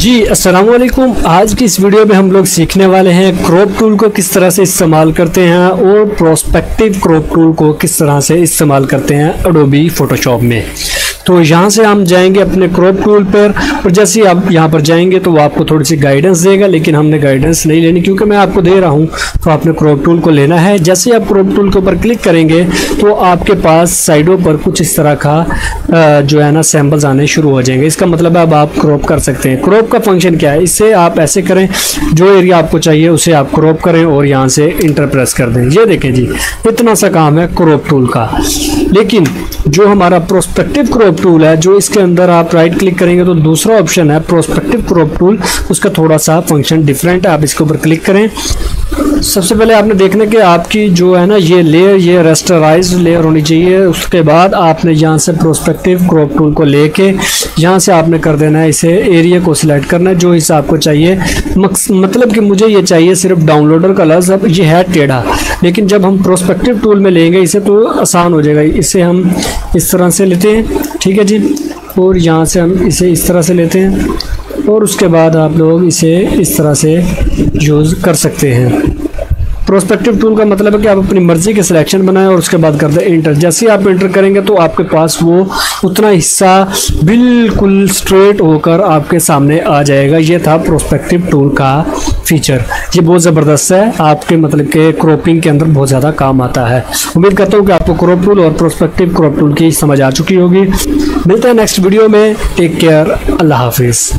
जी अस्सलाम वालेकुम। आज की इस वीडियो में हम लोग सीखने वाले हैं क्रॉप टूल को किस तरह से इस्तेमाल करते हैं और प्रोस्पेक्टिव क्रॉप टूल को किस तरह से इस्तेमाल करते हैं एडोबी फोटोशॉप में। तो यहाँ से हम जाएंगे अपने क्रॉप टूल पर और जैसे ही आप यहाँ पर जाएंगे तो वो आपको थोड़ी सी गाइडेंस देगा, लेकिन हमने गाइडेंस नहीं लेनी क्योंकि मैं आपको दे रहा हूँ, तो आपने क्रॉप टूल को लेना है। जैसे ही आप क्रॉप टूल के ऊपर क्लिक करेंगे तो आपके पास साइडों पर कुछ इस तरह का जो है ना सैम्पल्स आने शुरू हो जाएंगे। इसका मतलब है अब आप क्रॉप कर सकते हैं। क्रॉप का फंक्शन क्या है, इससे आप ऐसे करें, जो एरिया आपको चाहिए उसे आप क्रॉप करें और यहाँ से इंटर प्रेस कर दें। ये देखें जी, इतना सा काम है क्रॉप टूल का। लेकिन जो हमारा प्रोस्पेक्टिव क्रॉप टूल है, जो इसके अंदर आप राइट क्लिक करेंगे तो दूसरा ऑप्शन है प्रोस्पेक्टिव क्रॉप टूल, उसका थोड़ा सा फंक्शन डिफरेंट है। आप इसके ऊपर क्लिक करें। सबसे पहले आपने देखना कि आपकी जो है ना ये लेयर, ये रेस्टराइज्ड लेयर होनी चाहिए। उसके बाद आपने यहाँ से प्रोस्पेक्टिव क्रॉप टूल को लेके यहाँ से आपने कर देना है, इसे एरिया को सिलेक्ट करना है जो हिसाब को चाहिए। मतलब कि मुझे ये चाहिए सिर्फ डाउनलोडर का लफ्ज़। अब ये है टेढ़ा, लेकिन जब हम प्रोस्पेक्टिव टूल में लेंगे इसे तो आसान हो जाएगा। इसे हम इस तरह से लेते हैं, ठीक है जी, और यहाँ से हम इसे इस तरह से लेते हैं और उसके बाद आप लोग इसे इस तरह से यूज़ कर सकते हैं। प्रोस्पेक्टिव टूल का मतलब है कि आप अपनी मर्ज़ी के सिलेक्शन बनाएं और उसके बाद कर दें इंटर। जैसे ही आप इंटर करेंगे तो आपके पास वो उतना हिस्सा बिल्कुल स्ट्रेट होकर आपके सामने आ जाएगा। ये था प्रोस्पेक्टिव टूल का फीचर। ये बहुत ज़बरदस्त है, आपके मतलब के क्रॉपिंग के अंदर बहुत ज़्यादा काम आता है। उम्मीद करता हूँ कि आपको क्रॉप टूल और प्रोस्पेक्टिव क्रॉप टूल की समझ आ चुकी होगी। मिलते हैं नेक्स्ट वीडियो में। टेक केयर, अल्लाह हाफिज़।